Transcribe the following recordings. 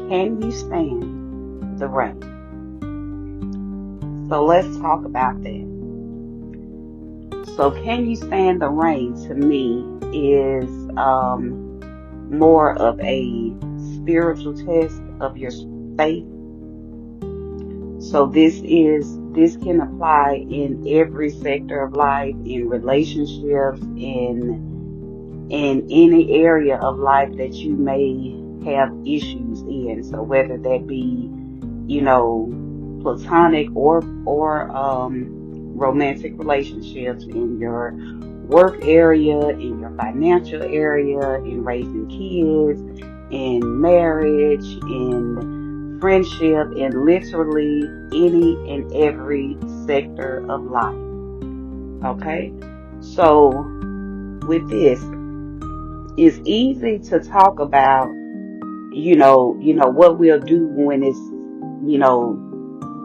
Can you stand the rain? So let's talk about that. So can you stand the rain to me is more of a spiritual test of your faith. So this can apply in every sector of life, in relationships, in any area of life that you may have issues in. So whether that be, platonic or romantic relationships, in your work area, in your financial area, in raising kids, in marriage, in friendship, in literally any and every sector of life. Okay? So with this, it's easy to talk about, what we'll do when it's,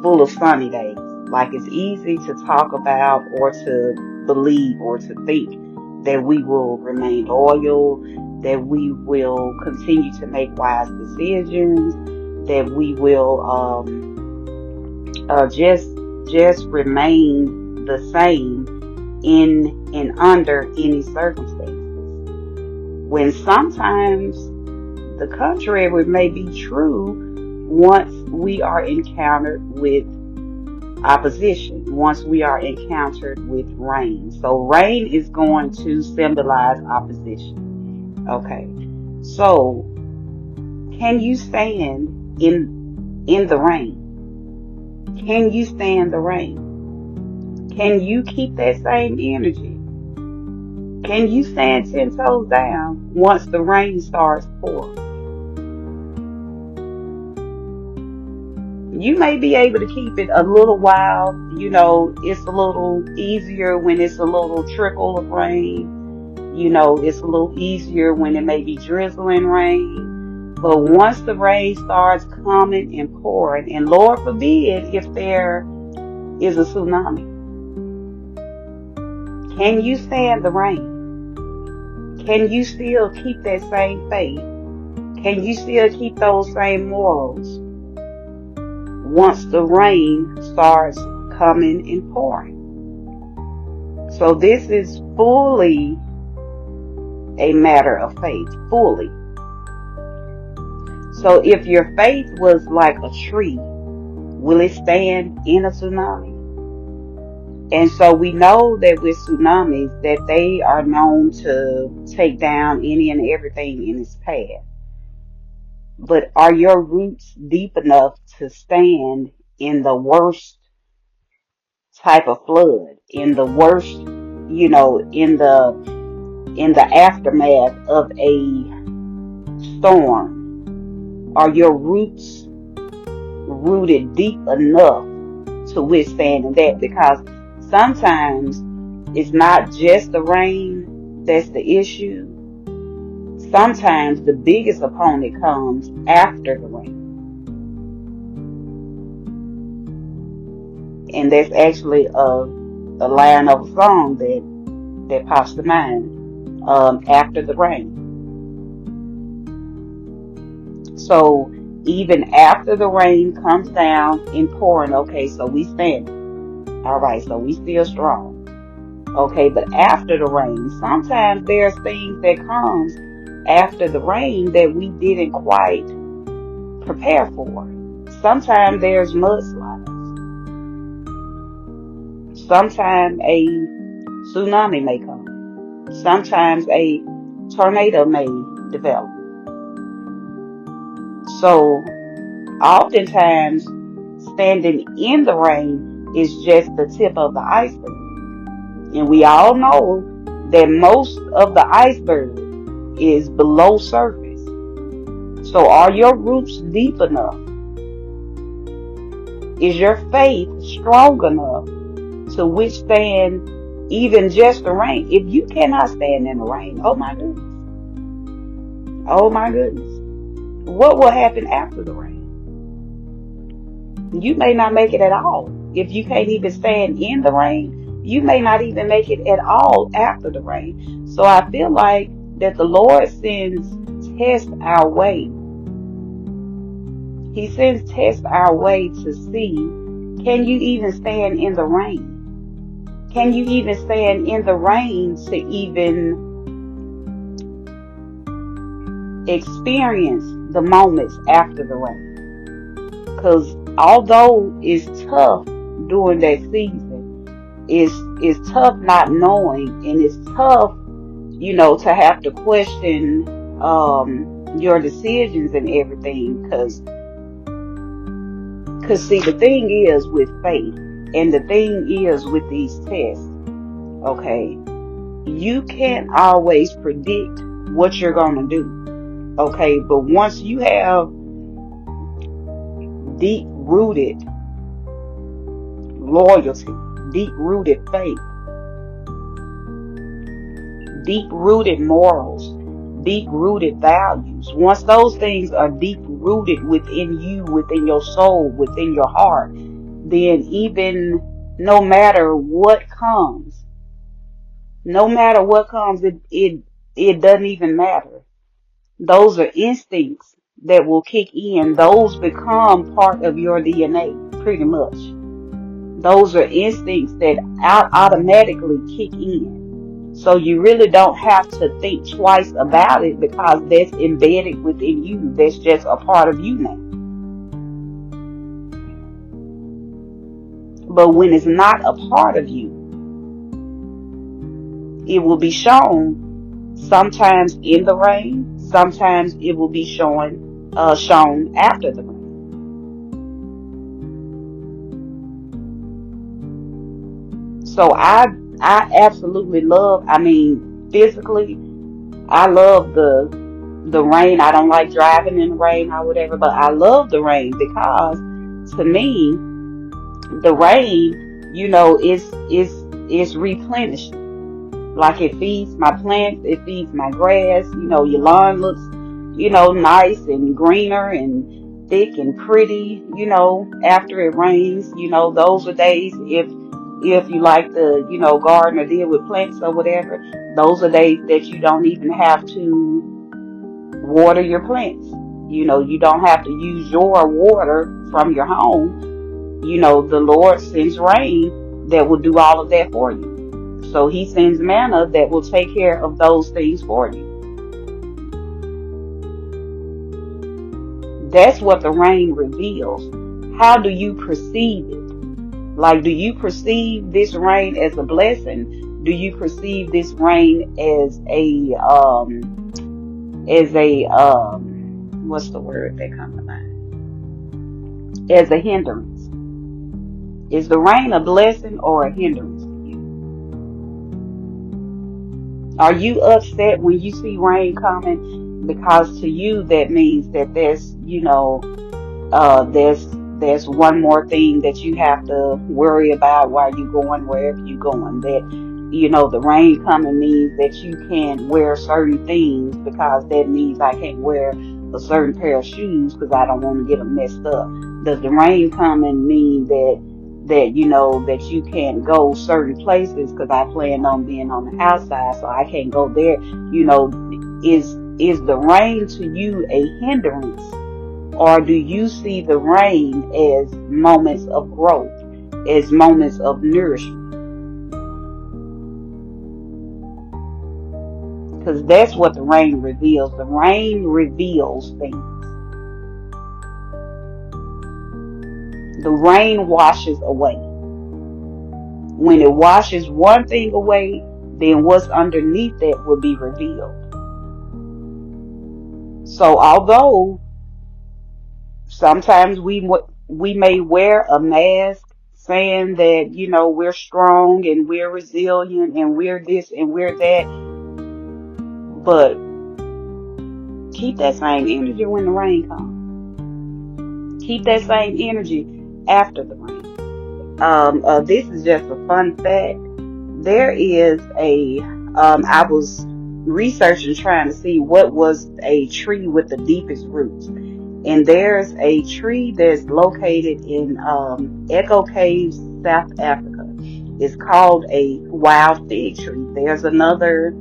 full of sunny days. Like, it's easy to talk about or to believe or to think that we will remain loyal, that we will continue to make wise decisions, that we will just remain the same in and under any circumstances. When sometimes the contrary may be true once we are encountered with opposition, once we are encountered with rain. So rain is going to symbolize opposition. Okay. So can you stand in the rain? Can you stand the rain? Can you keep that same energy? Can you stand 10 toes down once the rain starts pouring? You may be able to keep it a little while. It's a little easier when it's a little trickle of rain. It's a little easier when it may be drizzling rain. But once the rain starts coming and pouring, and Lord forbid if there is a tsunami, can you stand the rain? Can you still keep that same faith? Can you still keep those same morals once the rain starts coming and pouring? So this is fully a matter of faith, fully. So if your faith was like a tree, will it stand in a tsunami? And so we know that with tsunamis that they are known to take down any and everything in its path. But are your roots deep enough to stand in the worst type of flood, in the worst, in the aftermath of a storm? Are your roots rooted deep enough to withstand that? Because sometimes it's not just the rain that's the issue. Sometimes the biggest opponent comes after the rain. And that's actually a line of a song that pops to mind, after the rain. So even after the rain comes down and pouring, okay, so we stand. All right, so we still strong. Okay, but after the rain, sometimes there's things that comes after the rain that we didn't quite prepare for. Sometimes there's mudslides. Sometimes a tsunami may come. Sometimes a tornado may develop. So oftentimes standing in the rain is just the tip of the iceberg. And we all know that most of the iceberg is below surface. So are your roots deep enough? Is your faith strong enough to withstand even just the rain? If you cannot stand in the rain, oh my goodness. Oh my goodness. What will happen after the rain? You may not make it at all. If you can't even stand in the rain, you may not even make it at all after the rain. So I feel like that the Lord sends tests our way He sends tests our way to see, can you even stand in the rain? Can you even stand in the rain to even experience the moments after the rain? Because although it's tough during that season, it's tough not knowing, and it's tough, to have to question your decisions and everything. Because see, the thing is with faith, and the thing is with these tests, okay, you can't always predict what you're gonna do, okay, but once you have deep rooted loyalty, deep rooted faith, deep rooted morals, deep rooted values, once those things are deep rooted within you, within your soul, within your heart, then even no matter what comes, it doesn't even matter. Those are instincts that will kick in. Those become part of your DNA, pretty much. Those are instincts that automatically kick in. So you really don't have to think twice about it, because that's embedded within you. That's just a part of you now. But when it's not a part of you, it will be shown sometimes in the rain, sometimes it will be shown after the rain. So I absolutely love, physically, I love the rain. I don't like driving in the rain or whatever, but I love the rain because to me, the rain, is replenishing. Like it feeds my plants, it feeds my grass, your lawn looks, nice and greener and thick and pretty, after it rains. Those are days, if you like to, garden or deal with plants or whatever, those are days that you don't even have to water your plants. You don't have to use your water from your home. The Lord sends rain that will do all of that for you. So he sends manna that will take care of those things for you. That's what the rain reveals. How do you perceive it? Like, do you perceive this rain as a blessing? Do you perceive this rain as what's the word that comes to mind? As a hindrance. Is the rain a blessing or a hindrance to you? Are you upset when you see rain coming? Because to you that means that there's there's one more thing that you have to worry about while you're going wherever you're going. That the rain coming means that you can't wear certain things, because that means I can't wear a certain pair of shoes because I don't want to get them messed up. Does the rain coming mean that that you can't go certain places because I plan on being on the outside, so I can't go there? Is the rain to you a hindrance, or do you see the rain as moments of growth, as moments of nourishment? Because that's what the rain reveals. The rain reveals things. The rain washes away. When it washes one thing away, then what's underneath that will be revealed. So although sometimes we may wear a mask saying that, we're strong and we're resilient and we're this and we're that, but keep that same energy when the rain comes. Keep that same energy after the rain. This is just a fun fact. There is I was researching, trying to see what was a tree with the deepest roots. And there's a tree that's located in Echo Caves, South Africa. It's called a wild fig tree. There's another,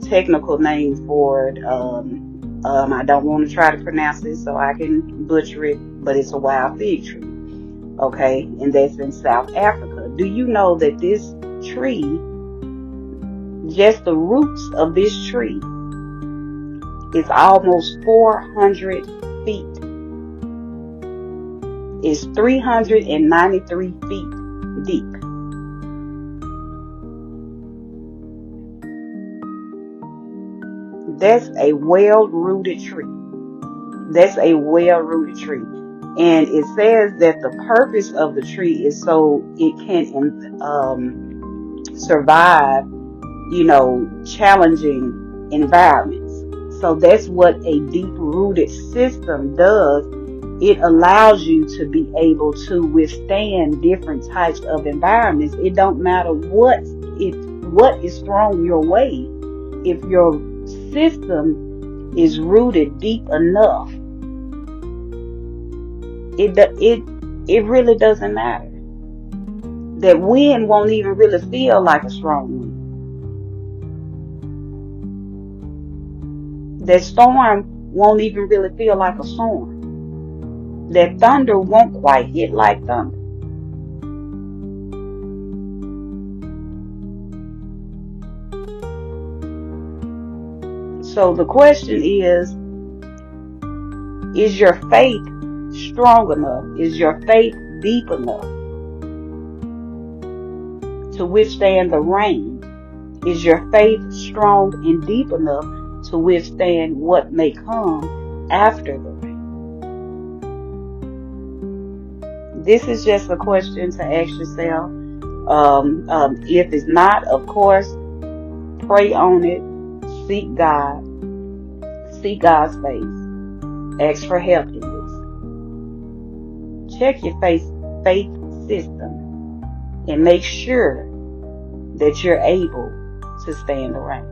technical name for it. I don't want to try to pronounce it so I can butcher it, but it's a wild fig tree. Okay, and that's in South Africa. Do you know that this tree, just the roots of this tree, is almost 400 feet? It's 393 feet deep. That's a well-rooted tree. That's a well-rooted tree. And it says that the purpose of the tree is so it can survive, challenging environments. So that's what a deep-rooted system does. It allows you to be able to withstand different types of environments. It don't matter what is thrown your way. If your system is rooted deep enough, it really doesn't matter. That wind won't even really feel like a strong wind. That storm won't even really feel like a storm. That thunder won't quite hit like thunder. So the question is your faith strong enough? Is your faith deep enough to withstand the rain? Is your faith strong and deep enough to withstand what may come after the rain? This is just a question to ask yourself. If it's not, of course, pray on it. Seek God. Seek God's face. Ask for help in this. Check your faith system and make sure that you're able to stand the rain.